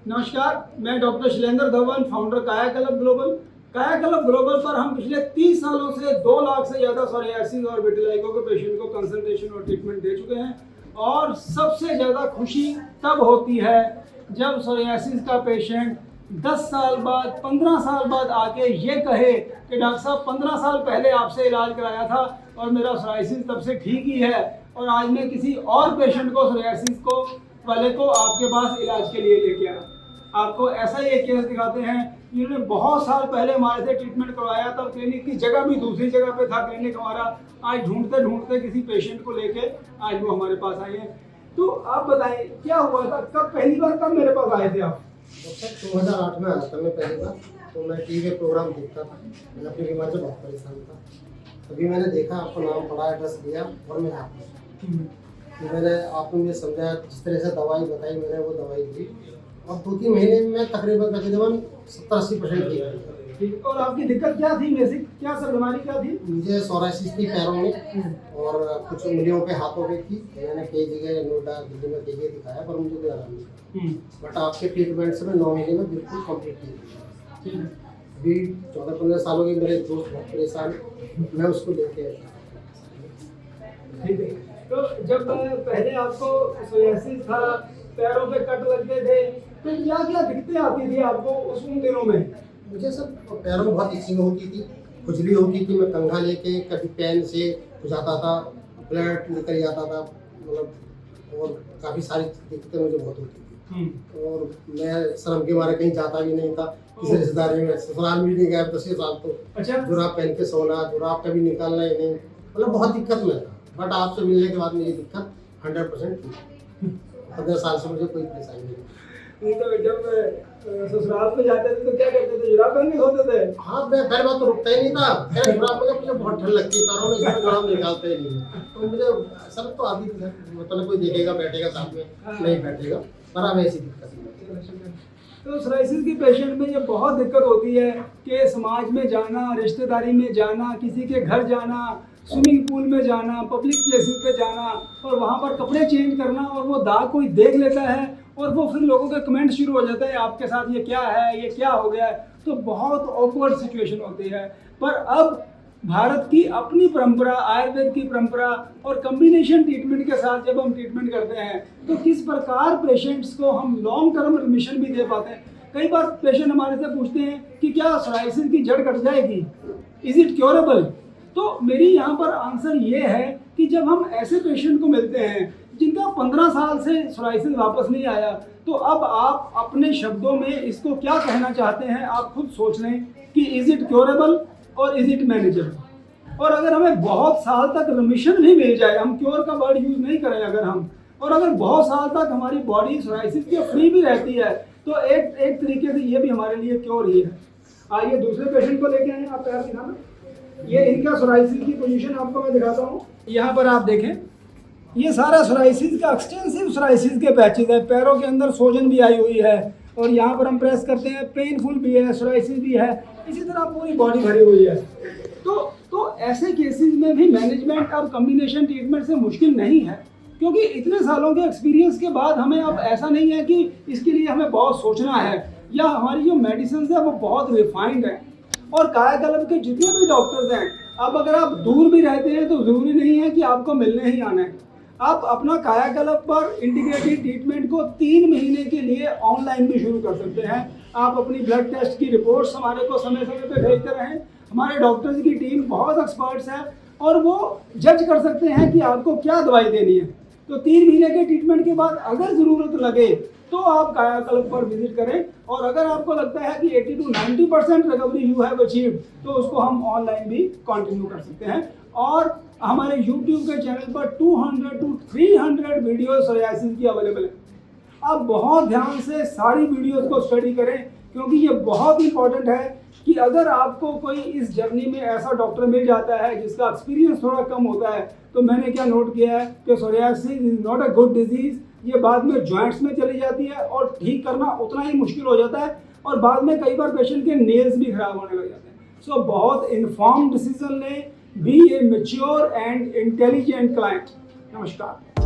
नमस्कार, मैं doctor Shailendra Dhawan, founder कायाकल्प ग्लोबल। कायाकल्प ग्लोबल पर हम पिछले 30 सालों से 2 लाख से ज़्यादा सोरियासिस और विटिलिगो के पेशेंट को कंसल्टेशन और ट्रीटमेंट दे चुके हैं। और सबसे ज़्यादा खुशी तब होती है जब सोरियासिस का पेशेंट 10 साल बाद, 15 साल बाद आके ये कहे कि डॉक्टर साहब 15 साल पहले आपसे इलाज कराया था और मेरा सोरियासिस तब से ठीक ही है, और आज मैं किसी और पेशेंट को सोरियासिस को वाले को आपके पास इलाज के लिए लेके आया। आपको ऐसा ही एक केस दिखाते हैं, जिन्होंने बहुत साल पहले हमारे से ट्रीटमेंट करवाया, तब क्लिनिक की जगह भी दूसरी जगह पे था क्लिनिक हमारा। आज ढूंढते ढूंढते किसी पेशेंट को लेके आज वो हमारे पास आए हैं। तो आप बताएं क्या हुआ था, कब पहली बार कब मेरे पास आए थे आप? 2008 में आया था मैं पहली बार। तो मैं टीवी प्रोग्राम देखता था, मैं अपनी बीमारी से बहुत परेशान था। तभी मैंने देखा, आपको नाम पढ़ा, एड्रेस दिया और मैं यहाँ तो मैंने आपको मुझे समझाया, जिस तरह से दवाई बताई मैंने वो दवाई दी और 2-3 महीने में तकरीबन 70-80% ठीक। और आपकी दिक्कत क्या थी, बेसिक क्या सर बीमारी क्या थी? मुझे सोराइसिस थी पैरों में और कुछ उंगलियों पे, हाथों पे थी। मैंने कई जगह नोएडा, दिल्ली में कई जगह दिखाया पर मुझे कोई आराम नहीं। बट आपके ट्रीटमेंट से मैं 9 महीने में बिल्कुल कम्प्लीट की। अभी 14-15 सालों के मेरे दोस्त बहुत परेशान, मैं उसको लेके आया। ठीक है। तो जब पहले आपको सोरियासिस था, पैरों पे कट लगते थे, तो क्या क्या दिक्कतें आती थी आपको उन दिनों में? मुझे सब पैरों में बहुत इचिंग होती थी, खुजली होती थी। मैं कंघा लेके कभी पेन से जाता था, ब्लड निकल जाता था, मतलब और काफ़ी सारी दिक्कतें मुझे बहुत होती थी। और मैं शर्म के मारे कहीं जाता भी नहीं था, किसी रिश्तेदारी में, ससुराल भी नहीं गया 10 साल। तो अच्छा। जुराब पहन के सोना, जुराब कभी निकालना ही नहीं, मतलब बहुत दिक्कत में था। बट आपसे मिलने के बाद मेरी दिक्कत 100% थी। 15 साल से मुझे कोई परेशानी नहीं। तो जब ससुराल में जाते थे तो क्या करते थे, जुराब पहन के सोते थे? हाँ, मैं पहले बात तो रुकता ही नहीं था। जुराब में मुझे बहुत ठंड लगती है पैरों में, इसमें जुराब निकालते ही नहीं। तो मुझे सब तो आती थी, मतलब कोई देखेगा बैठेगा साथ में, नहीं बैठेगा, पर अब ऐसी दिक्कत नहीं। तो सोरियासिस के पेशेंट में ये बहुत दिक्कत होती है कि समाज में जाना, रिश्तेदारी में जाना, किसी के घर जाना, स्विमिंग पूल में जाना, पब्लिक प्लेसेस पे जाना और वहाँ पर कपड़े चेंज करना, और वो दाग कोई देख लेता है और वो फिर लोगों के कमेंट शुरू हो जाते हैं, आपके साथ ये क्या है, ये क्या हो गया है। तो बहुत ऑकवर्ड सिचुएशन होती है। पर अब भारत की अपनी परंपरा, आयुर्वेद की परंपरा और कम्बिनेशन ट्रीटमेंट के साथ जब हम ट्रीटमेंट करते हैं तो किस प्रकार पेशेंट्स को हम लॉन्ग टर्म रिमिशन भी दे पाते हैं। कई बार पेशेंट हमारे से पूछते हैं कि क्या सोरियासिस की जड़ कट जाएगी, इज इट क्योरेबल? तो मेरी यहाँ पर आंसर ये है कि जब हम ऐसे पेशेंट को मिलते हैं जिनका 15 साल से सोरियासिस वापस नहीं आया, तो अब आप अपने शब्दों में इसको क्या कहना चाहते हैं आप खुद सोच लें कि इज इट क्योरेबल और इज इट मैनेजेबल। और अगर हमें बहुत साल तक रिमिशन भी मिल जाए, हम क्योर का वर्ड यूज़ नहीं करें अगर हम, और अगर बहुत साल तक हमारी बॉडी सोरियासिस के फ्री भी रहती है, तो एक तरीके से ये भी हमारे लिए क्योर ही है। आइए दूसरे पेशेंट को लेके आए, आप पैर दिखाना। ये इनका सोरियासिस की पोजीशन आपको मैं दिखाता हूँ। यहाँ पर आप देखें, ये सारा सोरियासिस का एक्सटेंसिव सोरियासिस के पैचेज है, पैरों के अंदर सोजन भी आई हुई है, और यहाँ पर हम प्रेस करते हैं, पेनफुल भी है, सोरियासिस भी है, इसी तरह पूरी बॉडी भरी हुई है। तो ऐसे केसेस में भी मैनेजमेंट अब कम्बिनेशन ट्रीटमेंट से मुश्किल नहीं है, क्योंकि इतने सालों के एक्सपीरियंस के बाद हमें अब ऐसा नहीं है कि इसके लिए हमें बहुत सोचना है, या हमारी जो मेडिसिन है वो बहुत रिफाइंड है। और कायाकल्प के जितने भी डॉक्टर्स हैं, अब अगर आप दूर भी रहते हैं तो ज़रूरी नहीं है कि आपको मिलने ही आना है। आप अपना कायाकल्प पर इंटीग्रेटेड ट्रीटमेंट को 3 महीने के लिए ऑनलाइन भी शुरू कर सकते हैं। आप अपनी ब्लड टेस्ट की रिपोर्ट्स हमारे को समय समय पे भेजते रहें। हमारे डॉक्टर्स की टीम बहुत एक्सपर्ट्स है और वो जज कर सकते हैं कि आपको क्या दवाई देनी है। तो 3 महीने के ट्रीटमेंट के बाद अगर ज़रूरत लगे तो आप कायाकल्प पर विजिट करें, और अगर आपको लगता है कि 80 to 90% recovery you have achieved, तो उसको हम ऑनलाइन भी कंटिन्यू कर सकते हैं। और हमारे YouTube के चैनल पर 200 to 300 वीडियो सोरियासिस की अवेलेबल है। आप बहुत ध्यान से सारी वीडियोस को स्टडी करें, क्योंकि ये बहुत इंपॉर्टेंट है कि अगर आपको कोई इस जर्नी में ऐसा डॉक्टर मिल जाता है जिसका एक्सपीरियंस थोड़ा कम होता है, तो मैंने क्या नोट किया है कि psoriasis is not a good disease. ये बाद में जॉइंट्स में चली जाती है और ठीक करना उतना ही मुश्किल हो जाता है, और बाद में कई बार पेशेंट के नेल्स भी खराब होने लग जाते हैं। सो बहुत इन्फॉर्म्ड डिसीजन लें, be a mature and intelligent client. नमस्कार।